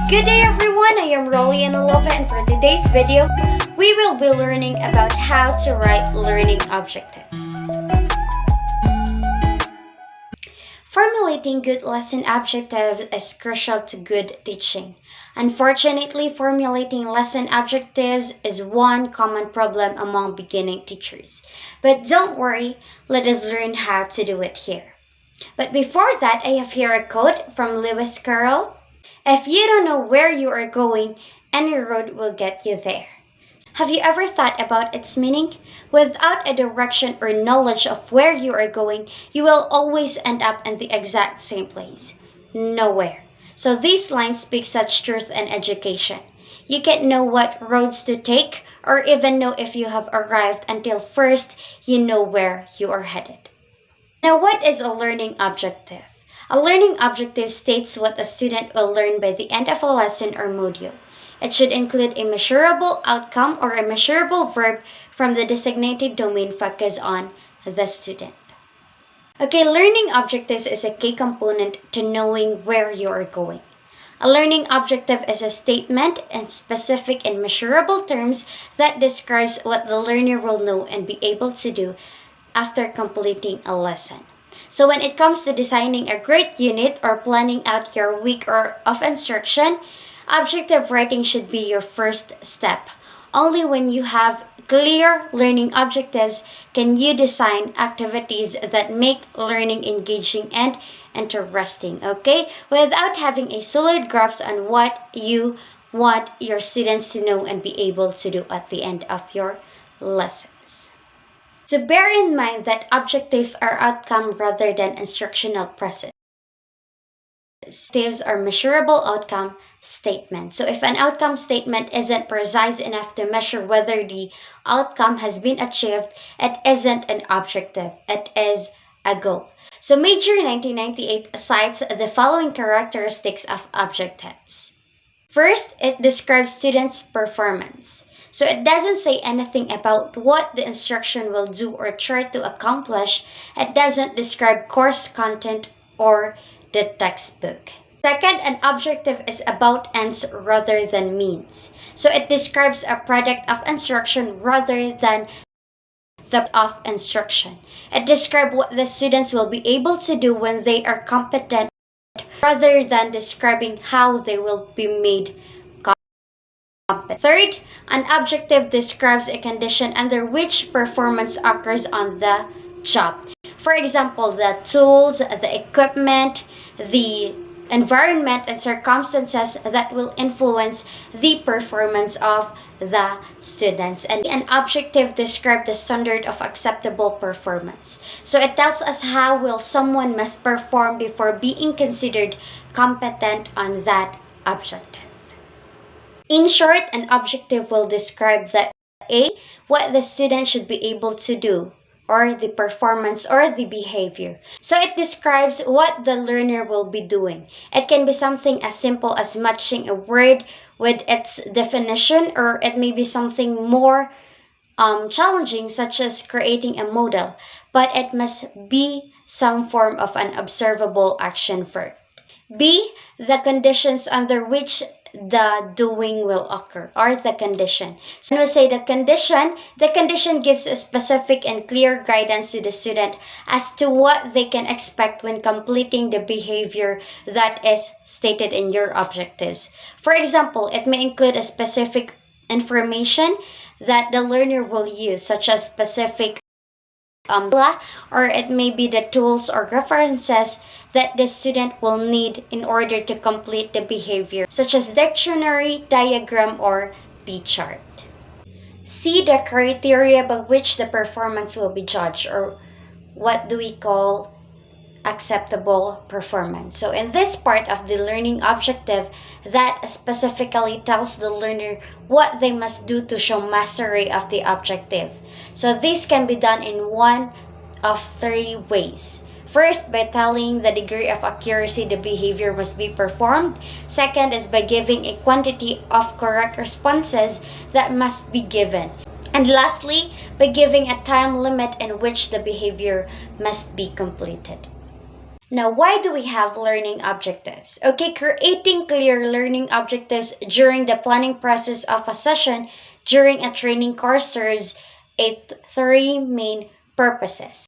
Good day everyone, I am Rolly Analova, and for today's video, we will be learning about how to write learning objectives. Formulating good lesson objectives is crucial to good teaching. Unfortunately, formulating lesson objectives is one common problem among beginning teachers. But don't worry, let us learn how to do it here. But before that, I have here a quote from Lewis Carroll. If you don't know where you are going, any road will get you there. Have you ever thought about its meaning? Without a direction or knowledge of where you are going, you will always end up in the exact same place. Nowhere. So these lines speak such truth in education. You can't know what roads to take or even know if you have arrived until first you know where you are headed. Now, what is a learning objective? A learning objective states what a student will learn by the end of a lesson or module. It should include a measurable outcome or a measurable verb from the designated domain focused on the student. Okay, learning objectives is a key component to knowing where you are going. A learning objective is a statement in specific and measurable terms that describes what the learner will know and be able to do after completing a lesson. So when it comes to designing a great unit or planning out your week of instruction, objective writing should be your first step. Only when you have clear learning objectives can you design activities that make learning engaging and interesting, okay? Without having a solid grasp on what you want your students to know and be able to do at the end of your lessons. So bear in mind that objectives are outcome rather than instructional process. Objectives are measurable outcome statements. So if an outcome statement isn't precise enough to measure whether the outcome has been achieved, it isn't an objective, it is a goal. So Major 1998 cites the following characteristics of objectives. First, it describes students' performance. So it doesn't say anything about what the instruction will do or try to accomplish. It doesn't describe course content or the textbook. Second, an objective is about ends rather than means. So it describes a product of instruction rather than the of instruction. It describes what the students will be able to do when they are competent rather than describing how they will be made competent. Third, an objective describes a condition under which performance occurs on the job. For example, the tools, the equipment, the environment, and circumstances that will influence the performance of the students. And an objective describes the standard of acceptable performance. So it tells us how well someone must perform before being considered competent on that objective. In short, an objective will describe what the student should be able to do, or the performance or the behavior. So it describes what the learner will be doing. It can be something as simple as matching a word with its definition, or it may be something more challenging, such as creating a model, but it must be some form of an observable action verb. B, the conditions under which the doing will occur, or the condition. So when we say the condition gives a specific and clear guidance to the student as to what they can expect when completing the behavior that is stated in your objectives. For example, it may include a specific information that the learner will use, such as specific or it may be the tools or references that the student will need in order to complete the behavior, such as dictionary, diagram, or the chart. See the criteria by which the performance will be judged, or what do we call acceptable performance. So in this part of the learning objective, that specifically tells the learner what they must do to show mastery of the objective. So this can be done in one of three ways. First, by telling the degree of accuracy the behavior must be performed. Second is by giving a quantity of correct responses that must be given. And lastly, by giving a time limit in which the behavior must be completed. Now, why do we have learning objectives? Okay, creating clear learning objectives during the planning process of a session during a training course serves three main purposes.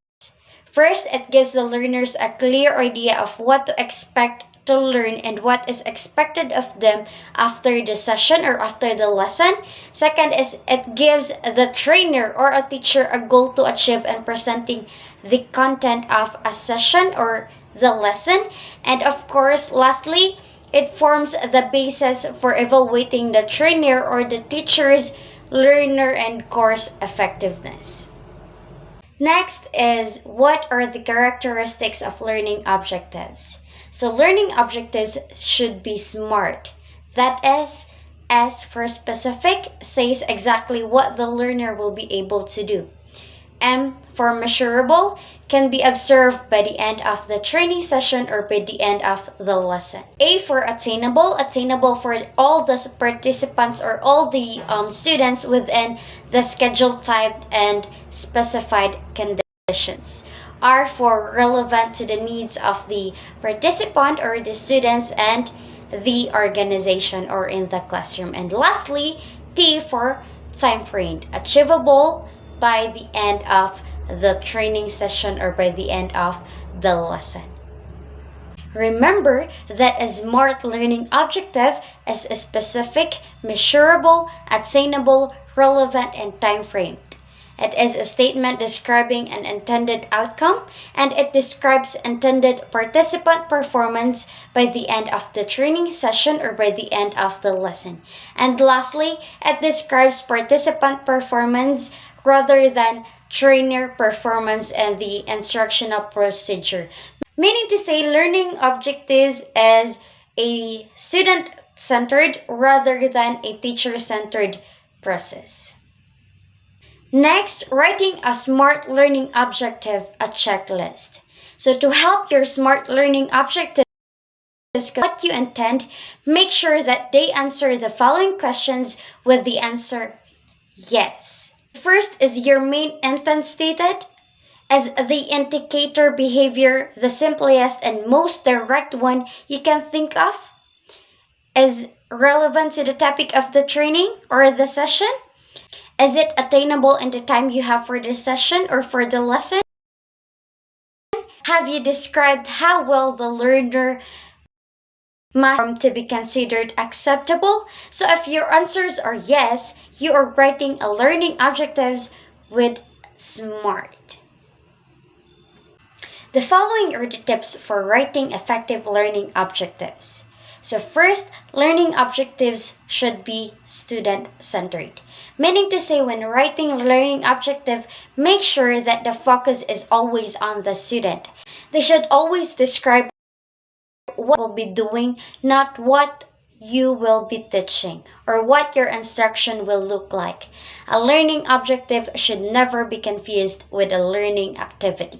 First, it gives the learners a clear idea of what to expect to learn and what is expected of them after the session or after the lesson. Second is it gives the trainer or a teacher a goal to achieve in presenting the content of a session or the lesson. And of course, lastly, it forms the basis for evaluating the trainer or the teacher's learner and course effectiveness. Next is what are the characteristics of learning objectives? So, learning objectives should be SMART. That is, S for specific, says exactly what the learner will be able to do. M for measurable, can be observed by the end of the training session or by the end of the lesson. A for attainable, attainable for all the participants or all the students within the scheduled type and specified conditions. R for relevant to the needs of the participant or the students and the organization or in the classroom. And lastly, T for time frame, achievable by the end of the training session or by the end of the lesson. Remember that a SMART learning objective is a specific, measurable, attainable, relevant, and time frame. It is a statement describing an intended outcome, and it describes intended participant performance by the end of the training session or by the end of the lesson. And lastly, it describes participant performance rather than trainer performance and the instructional procedure. Meaning to say, learning objectives is a student centered rather than a teacher centered process. Next, writing a SMART learning objective, a checklist. So to help your SMART learning objectives what you intend, make sure that they answer the following questions with the answer yes. First, is your main intent stated? Is the indicator behavior the simplest and most direct one you can think of? Is relevant to the topic of the training or the session? Is it attainable in the time you have for the session or for the lesson? Have you described how well the learner must to be considered acceptable? So if your answers are yes, you are writing a learning objectives with SMART. The following are the tips for writing effective learning objectives. So first, learning objectives should be student-centered. Meaning to say when writing learning objective, make sure that the focus is always on the student. They should always describe what you will be doing, not what you will be teaching or what your instruction will look like. A learning objective should never be confused with a learning activity.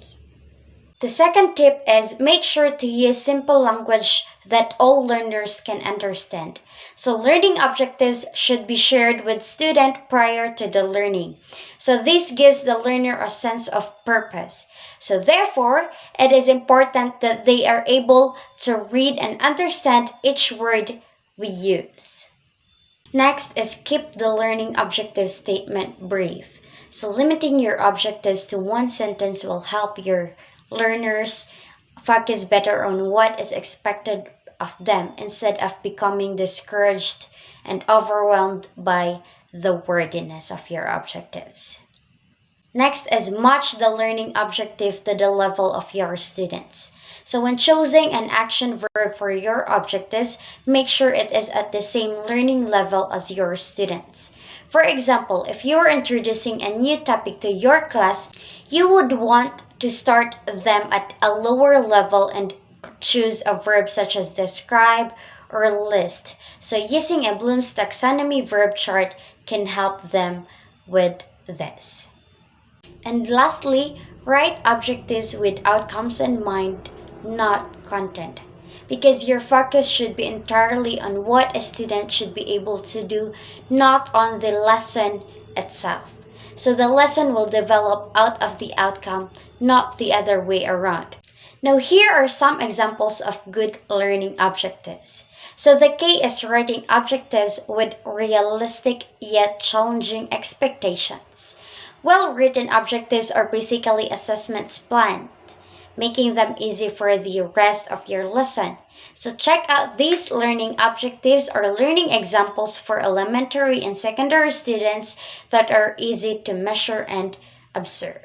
The second tip is make sure to use simple language that all learners can understand. So learning objectives should be shared with student prior to the learning. So this gives the learner a sense of purpose. So therefore, it is important that they are able to read and understand each word we use. Next is keep the learning objective statement brief. So limiting your objectives to one sentence will help your learners focus better on what is expected of them instead of becoming discouraged and overwhelmed by the wordiness of your objectives. Next is match the learning objective to the level of your students. So when choosing an action verb for your objectives, make sure it is at the same learning level as your students. For example, if you are introducing a new topic to your class, you would want to start them at a lower level and choose a verb such as describe or list. So using a Bloom's taxonomy verb chart can help them with this. And lastly, write objectives with outcomes in mind, not content. Because your focus should be entirely on what a student should be able to do, not on the lesson itself. So the lesson will develop out of the outcome, not the other way around. Now, here are some examples of good learning objectives. So, the K is writing objectives with realistic yet challenging expectations. Well written objectives are basically assessments planned, making them easy for the rest of your lesson. So, check out these learning objectives or learning examples for elementary and secondary students that are easy to measure and observe.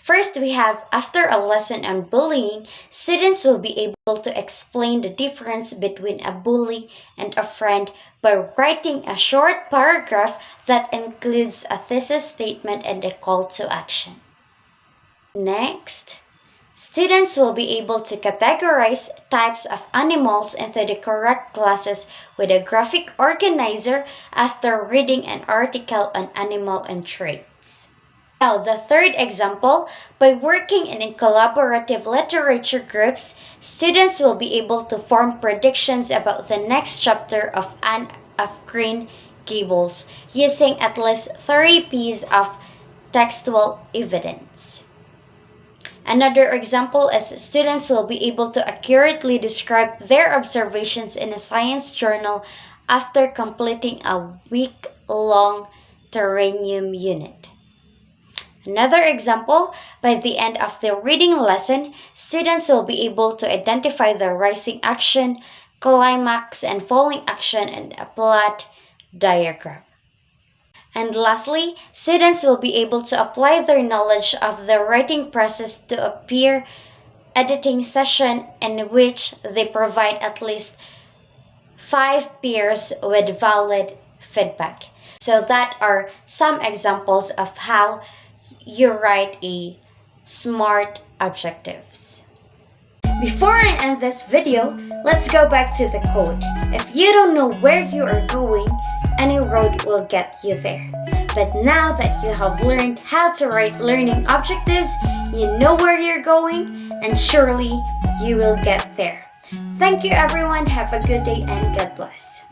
First, we have after a lesson on bullying, students will be able to explain the difference between a bully and a friend by writing a short paragraph that includes a thesis statement and a call to action. Next, students will be able to categorize types of animals into the correct classes with a graphic organizer after reading an article on animal and traits. Now, the third example, by working in collaborative literature groups, students will be able to form predictions about the next chapter of Anne of Green Gables using at least 3 pieces of textual evidence. Another example is students will be able to accurately describe their observations in a science journal after completing a week-long terrarium unit. Another example, by the end of the reading lesson, students will be able to identify the rising action, climax, and falling action in a plot diagram. And lastly, students will be able to apply their knowledge of the writing process to a peer editing session in which they provide at least 5 peers with valid feedback. So that are some examples of how you write a SMART objectives. Before I end this video, let's go back to the code. If you don't know where you are going, any road will get you there. But now that you have learned how to write learning objectives, you know where you're going, and surely you will get there. Thank you everyone, have a good day and God bless.